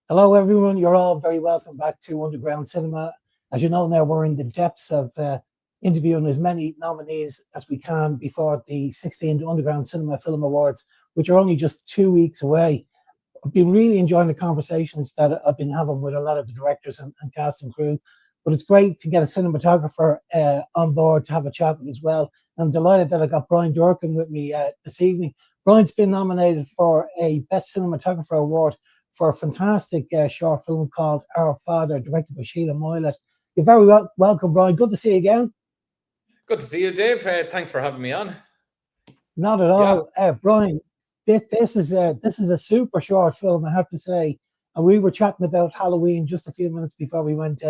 Hello, everyone. You're all very welcome back to Underground Cinema. As you know now, we're in the depths of interviewing as many nominees as we can before the 16th Underground Cinema Film Awards, which are only just 2 weeks away. I've been really enjoying the conversations that I've been having with a lot of the directors and cast and crew. But it's great to get a cinematographer on board to have a chat with as well. I'm delighted that I got Brian Durcan with me this evening. Brian's been nominated for a Best Cinematographer Award for a fantastic short film called Our Father, directed by Sheila Moylett. You're very welcome, Brian. Good to see you again. Good to see you, Dave. Thanks for having me on. Not at all, Brian. This is a super short film, I have to say. And we were chatting about Halloween just a few minutes before we went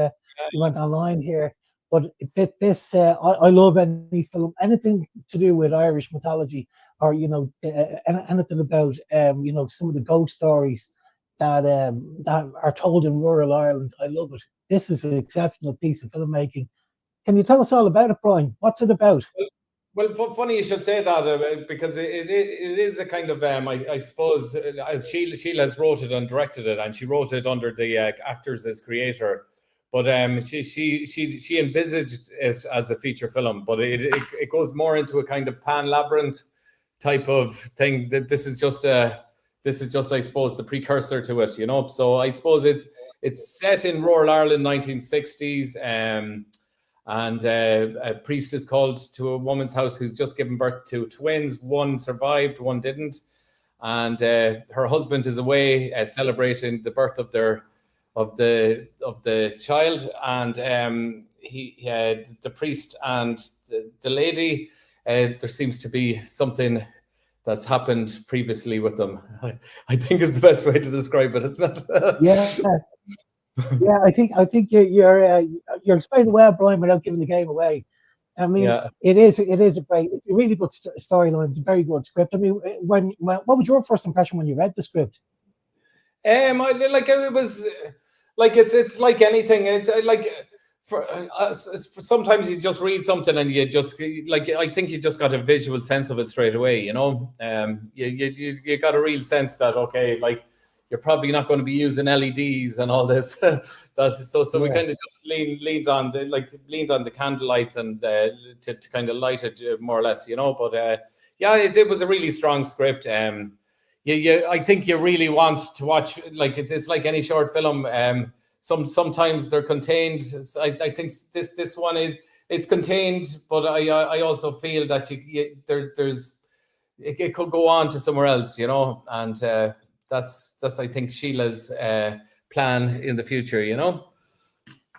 online here. But I love any film, anything to do with Irish mythology, or anything about some of the ghost stories that are told in rural Ireland. I love it. This is an exceptional piece of filmmaking. Can you tell us all about it, Brian? What's it about? Well, funny you should say that because it is a kind of I suppose as Sheila has wrote it and directed it, and she wrote it under the actors as creator, but she envisaged it as a feature film, but it goes more into a kind of pan labyrinth type of thing. That this is just I suppose the precursor to it, So I suppose it's set in rural Ireland, 1960s. And a priest is called to a woman's house who's just given birth to twins. One survived, one didn't, and her husband is away celebrating the birth of the child. And the priest and the lady, there seems to be something that's happened previously with them. I think is the best way to describe it. It's not. Yeah, I think you're explaining well, Brian, without giving the game away. I mean, it is a really good storyline. It's a very good script. I mean, what was your first impression when you read the script? It was like it's like anything. It's like for sometimes you just read something and you just I think you just got a visual sense of it straight away. You got a real sense that you're probably not going to be using LEDs and all this. So we kind of just leaned on the candle lights and to kind of light it more or less, But it was a really strong script. I think you really want to watch. It's like any short film. Sometimes they're contained. I think this one it's contained, but I also feel that it could go on to somewhere else, and. That's I think Sheila's plan in the future,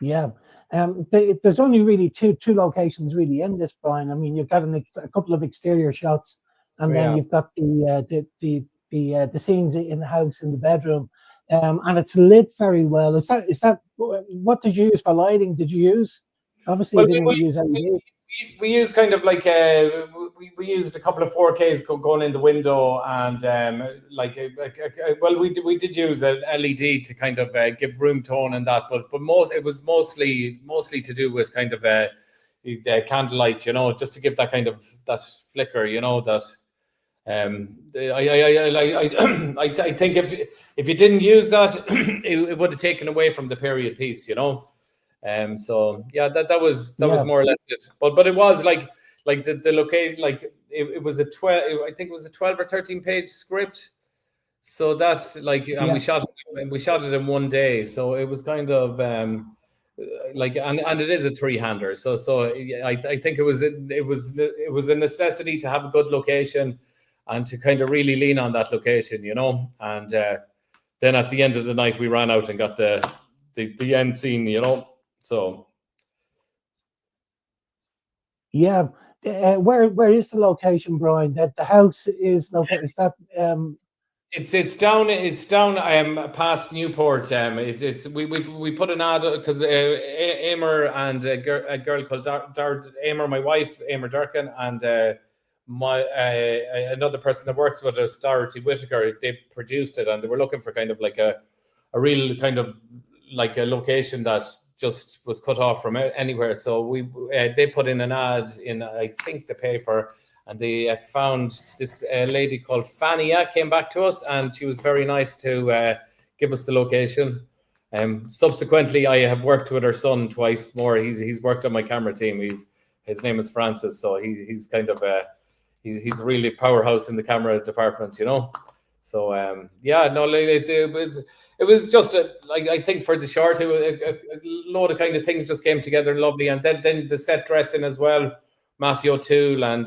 Yeah. There's only really two locations really in this, Brian. I mean, you've got a couple of exterior shots, and then you've got the scenes in the house, in the bedroom, and it's lit very well. Is that what did you use for lighting? Did you use? Obviously, you didn't use LED. We used kind of we used a couple of 4Ks going in the window, and we did use an LED to kind of give room tone and that, but it was mostly to do with kind of the candlelight, just to give that kind of that flicker, that. I think if you didn't use that, it would have taken away from the period piece, So that was more or less it. But it was like the location, it was a 12. I think it was a 12 or 13 page script. So that's and we shot it in one day. So it was kind of and it is a 3-hander. So I think it was a necessity to have a good location and to kind of really lean on that location, And then at the end of the night, we ran out and got the end scene, So, where is the location, Brian? That the house is located. Is that It's down past Newport. We put an ad because Emer and a girl called Emer, my wife, Emer Durcan, and another person that works with us, Dorothy Whitaker, they produced it, and they were looking for kind of like a real kind of like a location that just was cut off from anywhere. So they put in an ad in, I think, the paper, and they found this lady called Fania came back to us, and she was very nice to give us the location. Subsequently, I have worked with her son twice more. He's worked on my camera team. His name is Francis, so he's kind of he's really powerhouse in the camera department, you know. So yeah, no, it was just like, I think for the short, a load of kind of things just came together lovely, and then the set dressing as well. Matthew O'Toole and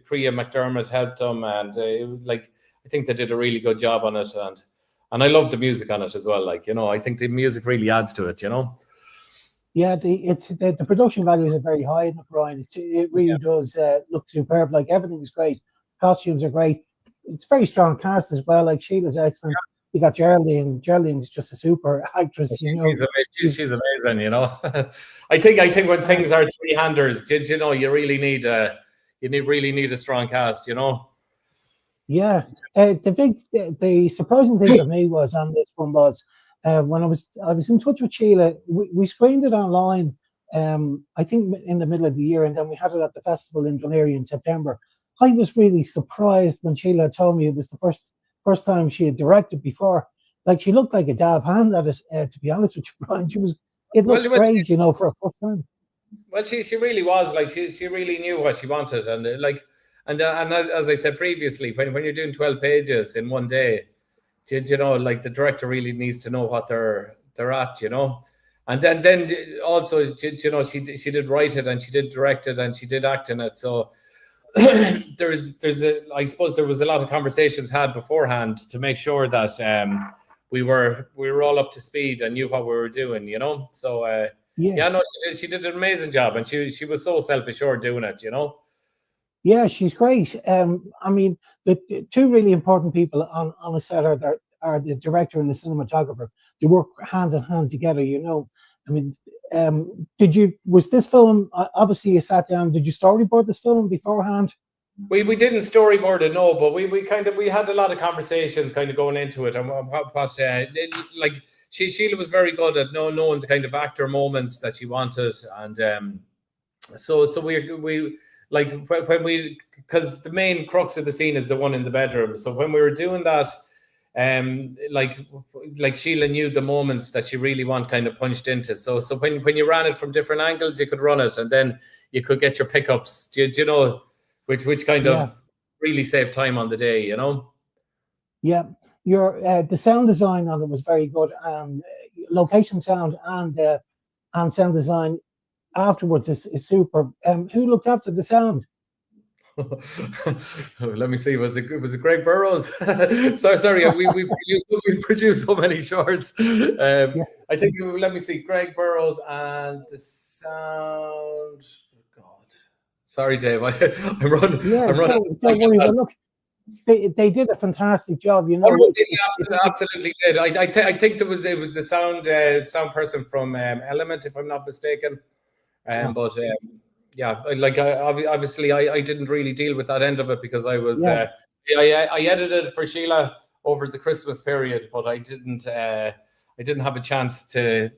Crea McDermott helped them, and like I think they did a really good job on it, and I love the music on it as well. Like, you know, I think the music really adds to it, you know. Yeah, the production values are very high in it, Brian. It really does look superb. Like, everything is great. Costumes are great. It's very strong cast as well. Like, Sheila's excellent. You got Geraldine. Geraldine's just a super actress. You know, she's amazing. You know, I think when things are three-handers, you know, you really need really need a strong cast. You know. Yeah, the surprising thing for me was on this one was when I was in touch with Sheila. We screened it online. I think in the middle of the year, and then we had it at the festival in Dunleary in September. I was really surprised when Sheila told me it was the first time she had directed before. Like, she looked like a dab hand at it. To be honest with you, Brian, it looks great, you know, for a first time. Well, she really was, like, she really knew what she wanted, and like. And as I said previously, when you're doing 12 pages in one day, you know, like, the director really needs to know what they're at, you know. And then also, you know, she did write it, and she did direct it, and she did act in it. So I suppose there was a lot of conversations had beforehand to make sure that we were all up to speed and knew what we were doing, you know. So yeah, no, she did an amazing job, and she was so self-assured doing it, you know. Yeah, she's great. I mean, the two really important people on a set are the director and the cinematographer. They work hand in hand together, you know. I mean, was this film, obviously you sat down, did you storyboard this film beforehand? We didn't storyboard it, no, but we had a lot of conversations kind of going into it, and what like, Sheila was very good at knowing the kind of actor moments that she wanted, and so we like, when because the main crux of the scene is the one in the bedroom. So when we were doing that, like Sheila knew the moments that she really want kind of punched into. So when you ran it from different angles, you could run it, and then you could get your pickups. Do you know, which kind of really saved time on the day, you know? Yeah, the sound design on it was very good. Location sound and sound design afterwards is super. Who looked after the sound? Let me see. Was it Greg Burrows? sorry. We produced so many shorts. I think, let me see. Greg Burrows and the sound. God, sorry, Dave. I'm running. Don't worry. Well, look, they did a fantastic job. You know, absolutely did. I think it was the sound person from Element, if I'm not mistaken. But yeah, like, obviously I didn't really deal with that end of it, because I was I edited it for Sheila over the Christmas period, but I didn't have a chance to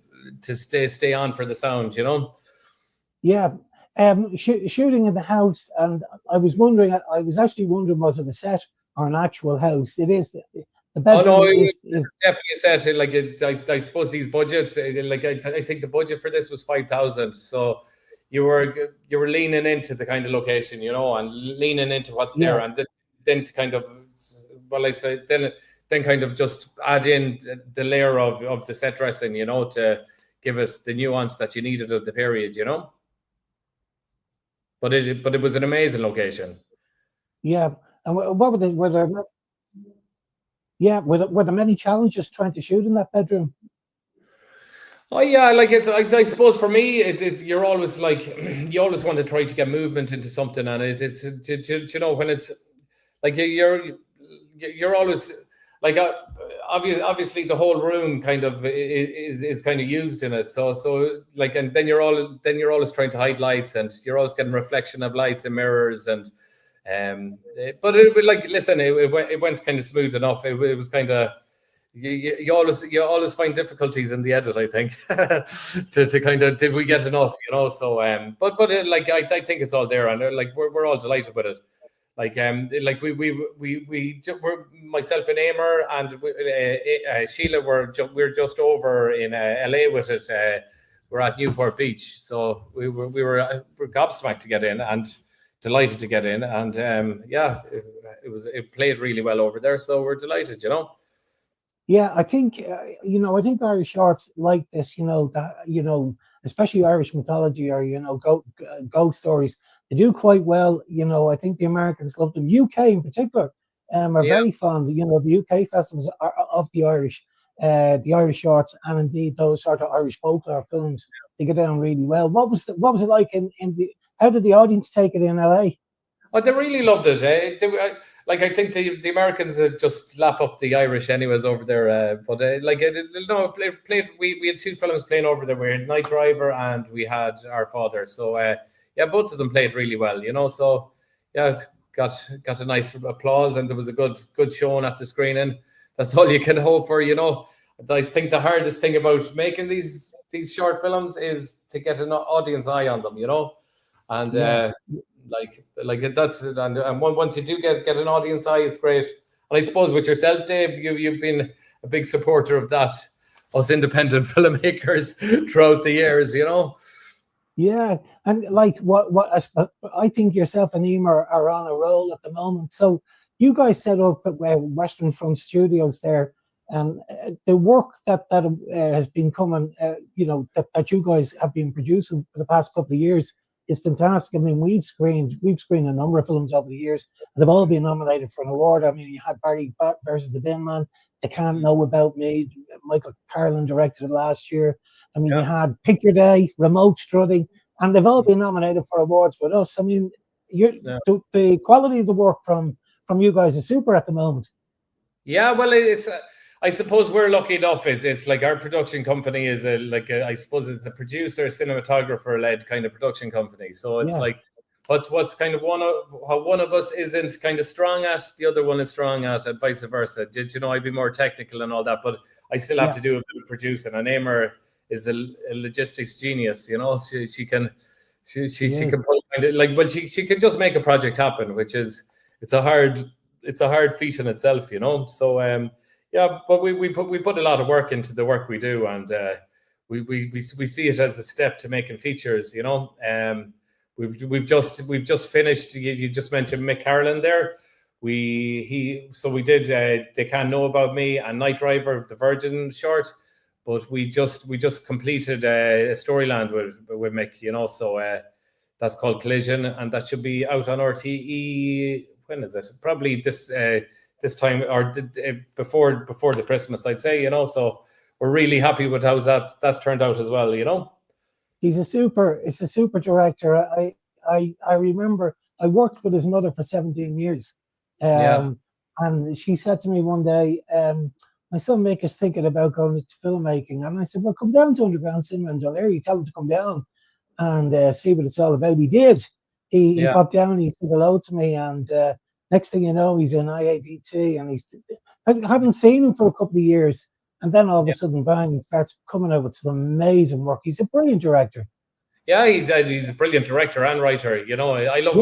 stay on for the sound, you know. Yeah, shooting in the house, and I was actually wondering, was it a set or an actual house? It is. The bedroom is definitely a set. Like, I suppose these budgets, like, I think the budget for this was 5,000. So you were leaning into the kind of location, you know, and leaning into what's there, and then to kind of, well, I say then kind of just add in the layer of the set dressing, you know, to give it the nuance that you needed of the period, you know. But it was an amazing location. Yeah, and what were there? Yeah, were there many challenges trying to shoot in that bedroom? Oh yeah, like, I suppose for me, you're always like, you always want to try to get movement into something, and it's you know, when it's like, you're always like, obviously the whole room kind of is kind of used in it. So like, and then you're always trying to hide lights, and you're always getting reflection of lights and mirrors, and but like, listen, it went kind of smooth enough. It was kind of, you always find difficulties in the edit, I think, to kind of, did we get enough, you know? So but like, I think it's all there, and like, we're all delighted with it. like were myself and Emer and Sheila we're just over in LA with it. We're at Newport Beach, so we're gobsmacked to get in and delighted to get in, and it played really well over there, so we're delighted, you know. Yeah, I think I think Irish shorts like this, especially Irish mythology or ghost stories. They do quite well. I think the Americans love them. UK in particular, are Yeah. very fond. The UK festivals are of the Irish shorts, and indeed those sort of Irish folklore films. They get down really well. What was it like in the? How did the audience take it in LA? Oh, they really loved it. I think the Americans just lap up the Irish anyways over there. We had two films playing over there. We had Night Driver and we had Our Father. So both of them played really well. So yeah, got a nice applause, and there was a good showing at the screening. That's all you can hope for. I think the hardest thing about making these short films is to get an audience eye on them. And. Yeah. That's it. And once you do get an audience eye, it's great. And I suppose with yourself, Dave, you've been a big supporter of that, us independent filmmakers throughout the years, Yeah, and I think yourself and Emer are on a roll at the moment. So you guys set up at Western Front Studios there, and the work that has been coming, that you guys have been producing for the past couple of years is fantastic. I mean, we've screened a number of films over the years, and they've all been nominated for an award. I mean, you had Barry versus the Bin Man, They Can't Know About Me. Michael Carlin directed it last year. I mean, you had Picture Day, Remote Strutting, and they've all been nominated for awards with us. I mean, the quality of the work from you guys is super at the moment. Yeah, well, I suppose we're lucky enough. It's like our production company is I suppose it's a producer, cinematographer led kind of production company. So it's like what's kind of one of us isn't kind of strong at, the other one is strong at, and vice versa. I'd be more technical and all that, but I still have to do a bit of producing. And Emer is a logistics genius. She can put kind of she can just make a project happen, which is it's a hard feat in itself. So but we put a lot of work into the work we do, and we see it as a step to making features. We've just finished. You just mentioned Mick Carlin there. We did They Can't Know About Me and Night Driver, the Virgin short, but we just completed a Storyland with Mick. So that's called Collision, and that should be out on RTE. When is it? Probably this time or before the Christmas, I'd say. So we're really happy with how that's turned out as well. It's a super director. I remember I worked with his mother for 17 years. And she said to me one day, my son Mick is thinking about going into filmmaking. And I said, well, come down to Underground Cinema in Dunleary. You tell him to come down and see what it's all about. He did. He popped down, he said hello to me, and next thing you know, he's in IADT, and I haven't seen him for a couple of years. And then all of a sudden, bang, he starts coming out with some amazing work. He's a brilliant director. Yeah, he's a brilliant director and writer. I love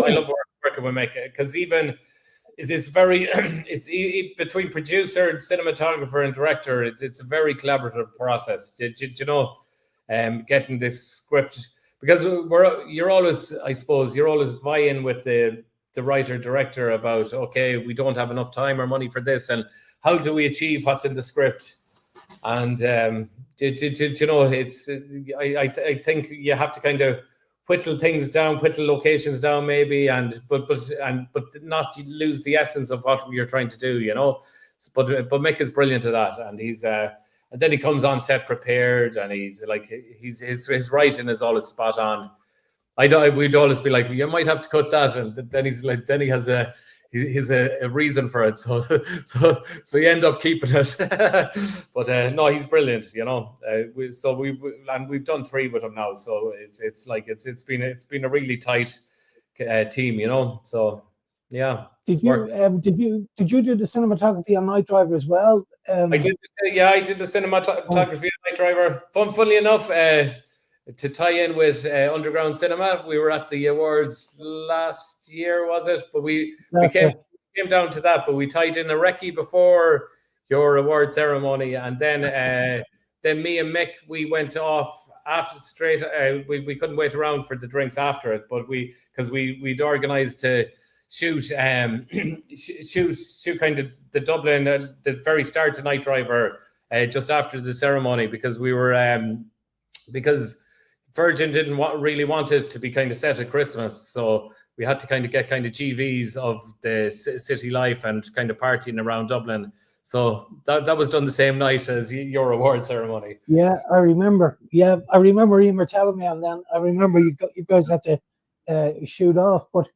working with Mick, because even it's very between producer, cinematographer, and director. It's a very collaborative process. Getting this script, because you're always vying with the writer director about, okay, we don't have enough time or money for this, and how do we achieve what's in the script? And I think you have to kind of whittle things down, whittle locations down, maybe, but not lose the essence of what you're trying to do. But Mick is brilliant at that, and he's and then he comes on set prepared, and he's like his writing is always spot on. We'd always be like, you might have to cut that, and then he has a reason for it, so you end up keeping it. But no, he's brilliant. We've done 3 with him now, so it's been a really tight team. So yeah. Did you do the cinematography on Night Driver as well? I did the cinematography on Night Driver. Funnily enough, to tie in with underground cinema, we were at the awards last year, was it? But we came down to that, but we tied in a recce before your award ceremony, and then me and Mick, we went off after straight. We couldn't wait around for the drinks after it, but because we'd organised to shoot shoot kind of the Dublin the very start of Night Driver just after the ceremony, because we were because Virgin didn't really want it to be kind of set at Christmas, so we had to kind of get kind of GVs of the city life and kind of partying around Dublin. So that was done the same night as your award ceremony. Yeah, I remember. Yeah, I remember you were telling me, and then I remember you guys had to shoot off. But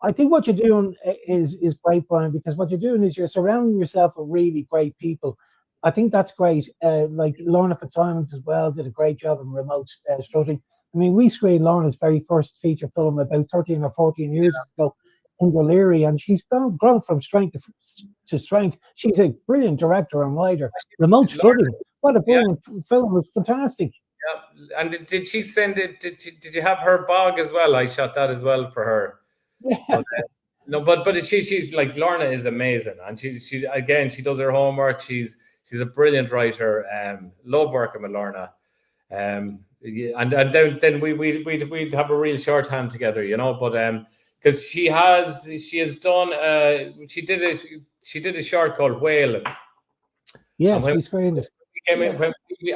I think what you're doing is great, Brian, because what you're doing is you're surrounding yourself with really great people. I think that's great. Like Lorna Fitzsimons as well did a great job in remote strutting. I mean, we screened Lorna's very first feature film about 13 or 14 years ago in O'Leary, and she's grown from strength to strength. She's a brilliant director and writer. Remote strutting, what a brilliant film! It was fantastic. Yeah, and did she send it? Did you have her bog as well? I shot that as well for her. Yeah. But, no, but she's like, Lorna is amazing, and she again, she does her homework. She's a brilliant writer. Love working with Lorna. And then we'd have a real shorthand together, you know. But because she has done she did a short called Whale. Yes, we screened it.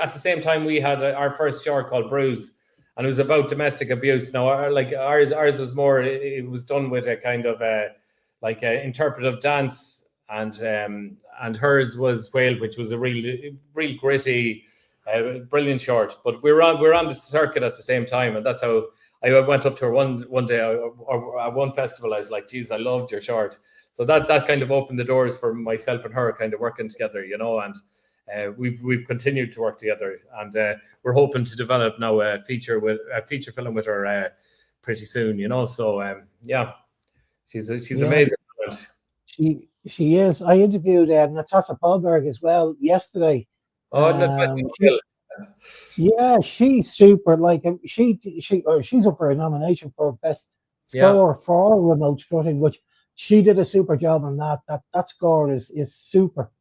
At the same time, we had our first short called Bruise, and it was about domestic abuse. Now, ours was more. It was done with a kind of like interpretive dance, and hers was Whale, which was a real gritty, brilliant short. But we're on the circuit at the same time, and that's how I went up to her one day or at one festival. I was like, "Geez, I loved your short." So that kind of opened the doors for myself and her kind of working together, you know, and. We've continued to work together, and we're hoping to develop now a feature film with her pretty soon, you know. So yeah, she's amazing. She is. I interviewed Natasha Paulberg as well yesterday. Oh, Natasha. Yeah, she's super. Like she's up for a nomination for best score for remote strutting, which she did a super job on that. That score is super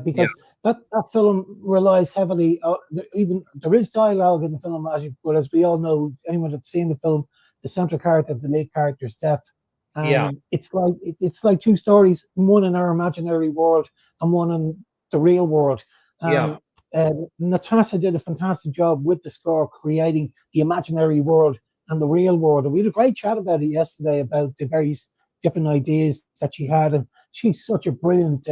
because. That film relies heavily. Even there is dialogue in the film, but as we all know, anyone that's seen the film, the central character, the lead character, is deaf. It's like two stories, one in our imaginary world and one in the real world. Natasha did a fantastic job with the score, creating the imaginary world and the real world. And we had a great chat about it yesterday, about the various different ideas that she had, and she's such a brilliant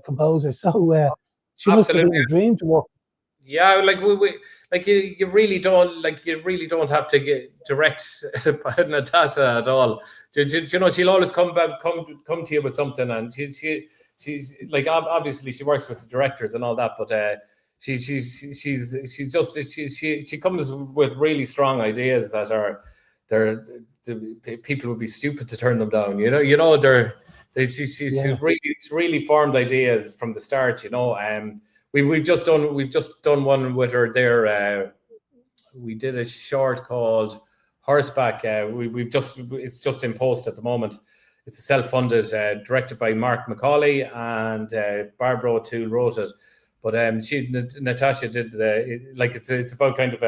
composer. So she must have been a dream to work. Yeah, like you really don't have to direct Natasha at all. You know, she'll always come to you with something, and she's like, obviously she works with the directors and all that, but she comes with really strong ideas that are people would be stupid to turn them down. You know, she's really formed ideas from the start. You know, we've just done one with her there. We did a short called Horseback. It's just in post at the moment. It's a self-funded, directed by Mark Macaulay, and Barbara O'Toole wrote it. But Natasha did it's about kind of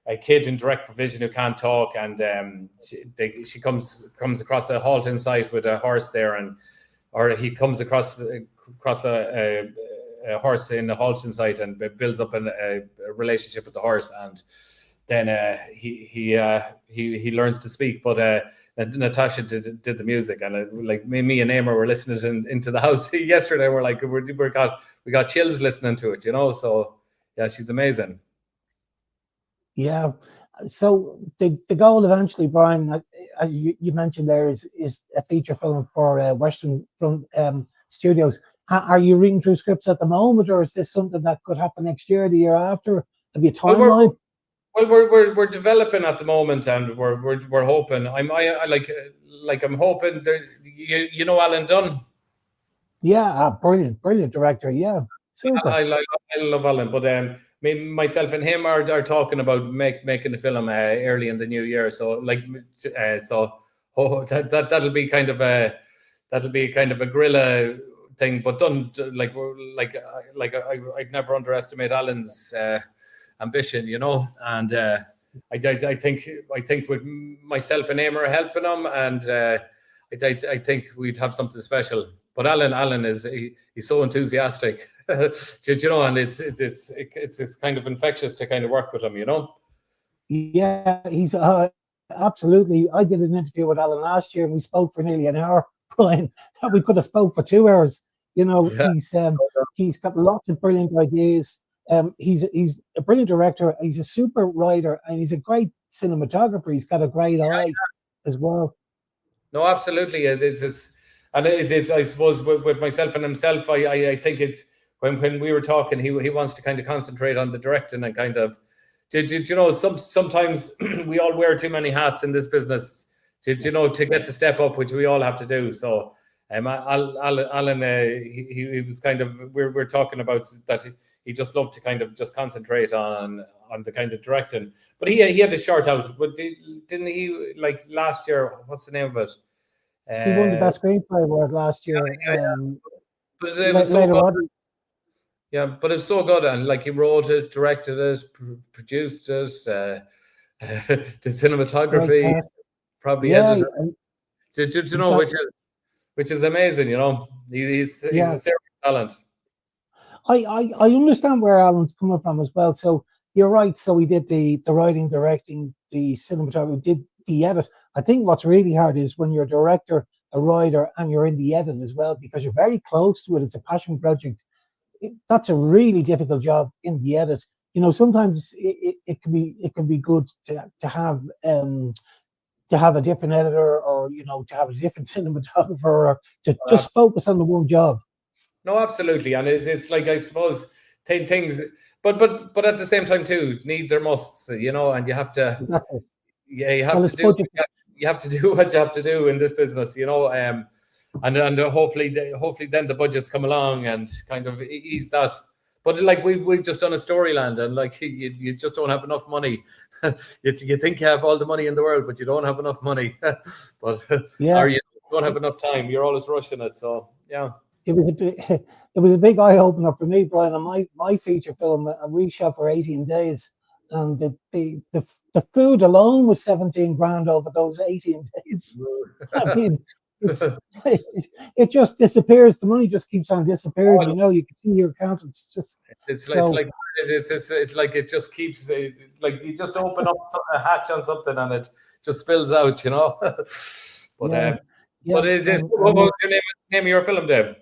a kid in direct provision who can't talk, and she comes across a halting site with a horse there, or he comes across a horse in a halting site and builds up a relationship with the horse, and then he learns to speak. But Natasha did the music, and like me and Eamon were listening into the house yesterday. We're like, we got chills listening to it, you know. So yeah, she's amazing. Yeah. So the goal eventually, Brian, you mentioned there is a feature film for Western Front Studios. Are you reading through scripts at the moment, or is this something that could happen next year, the year after? Have you timeline? Well, we're developing at the moment, and we're hoping. I'm hoping that you know Alan Dunn. Yeah, brilliant director. Yeah, super. I love Alan, but myself and him are talking about making the film early in the new year. So like, that'll be kind of a guerrilla thing, but done I'd never underestimate Alan's ambition, you know, and I think with myself and Eamon helping him, and I think we'd have something special. But Alan he's so enthusiastic, you know, and it's kind of infectious to kind of work with him, you know. Yeah, he's absolutely. I did an interview with Alan last year, and we spoke for nearly an hour, Brian. We could have spoke for 2 hours. You know, Yeah. he's got lots of brilliant ideas. He's a brilliant director. He's a super writer, and he's a great cinematographer. He's got a great eye as well. No, absolutely. It's I suppose with myself and himself, I think it's when we were talking, he wants to kind of concentrate on the directing and kind of, did you know, sometimes we all wear too many hats in this business, you know, to get the step up, which we all have to do. So Alan, he was kind of, we're talking about that he just loved to kind of just concentrate on the kind of directing. But he had a short out, but didn't he, like last year? What's the name of it? He won the best screenplay award last year. But it was so good. Yeah, but it was so good, and like he wrote it, directed it, produced it, did cinematography. Probably edited. Did you know, which is amazing, you know. He's a serious talent. I understand where Alan's coming from as well. So you're right. So we did the writing, directing, the cinematography, did the edit. I think what's really hard is when you're a director, a writer, and you're in the edit as well, because you're very close to it. It's a passion project. That's a really difficult job in the edit. You know, sometimes it can be good to have a different editor, or you know, to have a different cinematographer, or to just focus on the one job. No, absolutely, and it's like, I suppose things, but at the same time too, needs are musts, you know, and you have to, you have to do what you have to do in this business, you know, and hopefully then the budgets come along and kind of ease that. But like we've just done a Storyland, and like you just don't have enough money. you think you have all the money in the world, but you don't have enough money. But or you don't have enough time. You're always rushing it. So yeah. It was a big eye opener for me, Brian. On my feature film, we shot for 18 days, and the food alone was 17 grand over those 18 days. I mean, it just disappears. The money just keeps on disappearing. You know, you can see your accountants just. It's like it just keeps, like you just open up a hatch on something and it just spills out, you know. But what was your name of your film, Dave?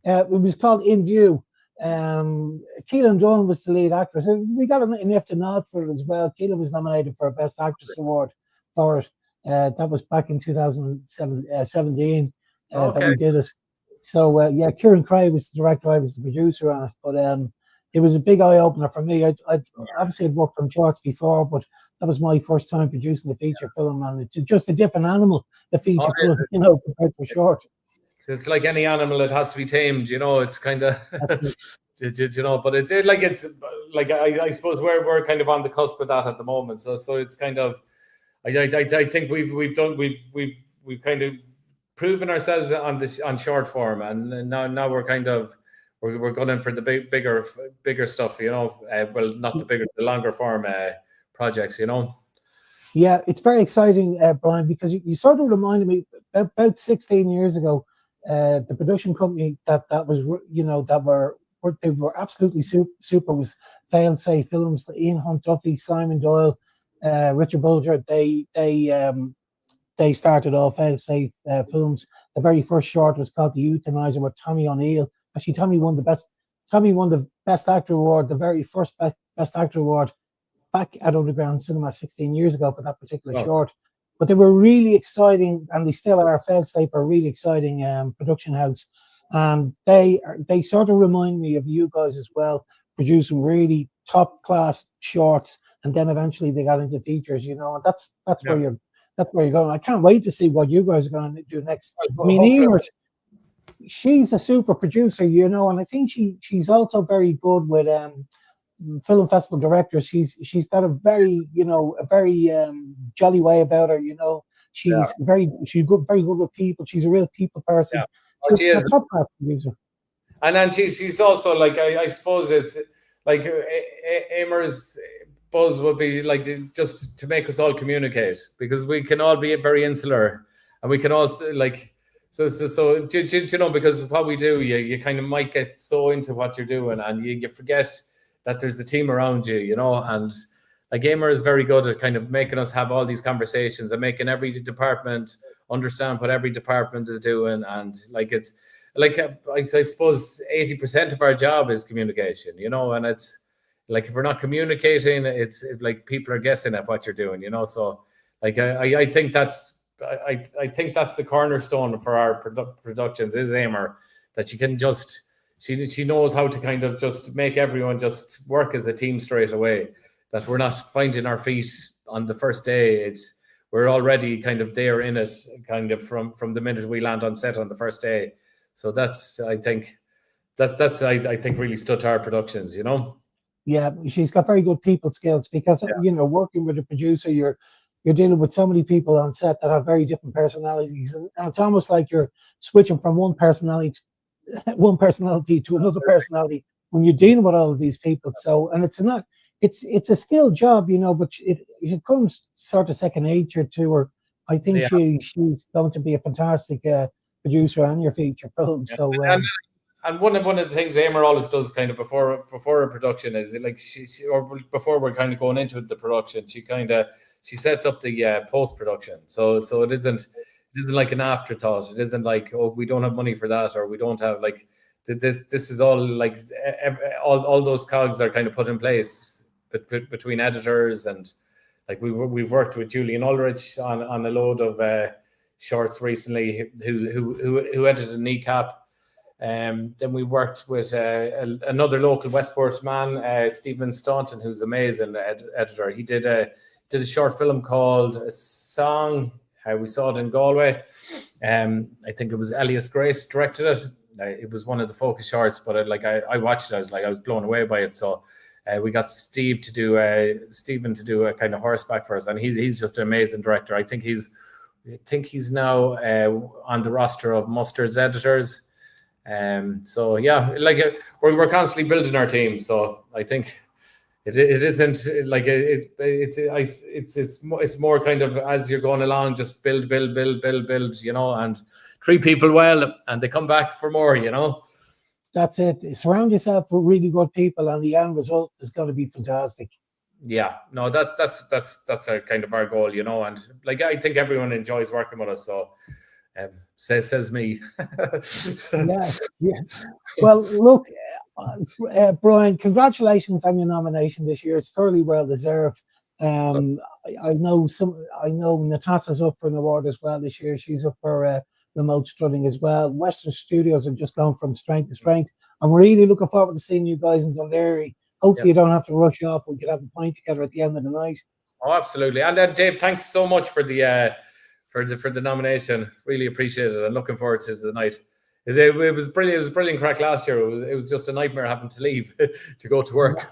It was called In View. Keelan Dunn was the lead actress. We got an EFTA nod for it as well. Keelan was nominated for a Best Actress award for it. That was back in 2017 that we did it. So Kieran Cray was the director. I was the producer on it. But it was a big eye opener for me. I obviously had worked on shorts before, but that was my first time producing a feature film, and it's just a different animal, the feature film, you know, compared to short. It's like any animal, it has to be tamed, you know. It's kind of, you know, but it's like I suppose we're kind of on the cusp of that at the moment. So it's kind of, I think we've kind of proven ourselves on short form, and now we're kind of we're going in for the bigger stuff, you know. Well, not the longer form projects, you know. Yeah, it's very exciting, Brian, because you sort of reminded me about 16 years ago. The production company that was, you know, they were absolutely super was Failsafe Films. Ian Hunt Duffy, Simon Doyle, Richard Bulger. They started off Failsafe Films. The very first short was called The Euthanizer with Tommy O'Neill. Actually, Tommy won the Best Actor award, the very first Best Actor award, back at Underground Cinema 16 years ago for that particular short. But they were really exciting, and they still are. Failsafe are a really exciting production house. They sort of remind me of you guys as well, producing really top class shorts, and then eventually they got into features, you know. And that's where you're going. I can't wait to see what you guys are going to do next. I mean, Emer, she's a super producer, you know, and I think she's also very good with film festival director. She's got a very, a very jolly way about her. Yeah, She's good, very good with people. She's a real people person. yeah. Oh, She's she a is. top class producer. And then she's also like, I suppose it's like Emer's buzz would be like just to make us all communicate, because we can all be very insular, and we can also like so do you know, because what we do, you kind of might get so into what you're doing, and you forget that there's a team around you, and like Emer is very good at kind of making us have all these conversations and making every department understand what every department is doing, and like it's like I suppose 80% of our job is communication, and it's like if we're not communicating, it's like people are guessing at what you're doing, So like I think that's I think that's the cornerstone for our productions is Emer, that she can just she knows how to kind of just make everyone just work as a team straight away. That we're not finding our feet on the first day. We're already kind of there in it, kind of from the minute we land on set on the first day. So that's I think really stood our productions, Yeah, she's got very good people skills, because working with a producer, you're dealing with so many people on set that have very different personalities, and it's almost like you're switching from one personality to another personality when you're dealing with all of these people. So, and it's a skilled job, but it comes sort of second nature to her. I think she's going to be a fantastic producer on your feature film. Yeah. So. And one of the things Emer always does kind of before a production is like she or before we're kind of going into the production, she sets up the post production. So it isn't like an afterthought. It isn't like, oh, we don't have money for that, or we don't have like this is all like all those cogs are kind of put in place between editors, and like we've worked with Julian Ulrich on a load of shorts recently who edited Kneecap. Then we worked with another local Westport man, Stephen Staunton, who's amazing editor. He did a short film called A Song. We saw it in Galway. I think it was Elias Grace directed it. It was one of the focus shorts, but I watched it. I was blown away by it. So we got Stephen to do a kind of horseback for us, and he's just an amazing director. I think he's now on the roster of Mustard's editors. So yeah, like we're constantly building our team. So I think it isn't like it's more kind of as you're going along, just build, and treat people well, and they come back for more, That's it. Surround yourself with really good people, and the end result is going to be fantastic. Yeah, no, that's our kind of our goal, and like I think everyone enjoys working with us. So. Says me. Yeah. Well, look, Brian, congratulations on your nomination this year. It's thoroughly well deserved. I know Natasha's up for an award as well this year. She's up for remote strutting as well. Western Studios have just gone from strength to strength. I'm really looking forward to seeing you guys in Dunleary. Hopefully you don't have to rush off. We could have a pint together at the end of the night. Oh, absolutely. And Dave, thanks so much for the nomination. Really appreciate it, and looking forward to the night. It was brilliant. It was a brilliant crack last year. It was just a nightmare having to leave to go to work.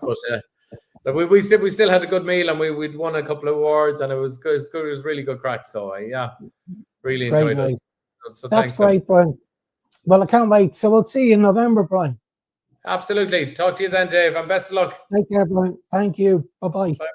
But we still had a good meal, and we'd won a couple of awards, and it was good. It was really good crack. So really enjoyed it. So that's great, Brian. Well, I can't wait. So we'll see you in November, Brian. Absolutely. Talk to you then, Dave, and best of luck. Take care, Brian. Thank you. Bye-bye. Bye.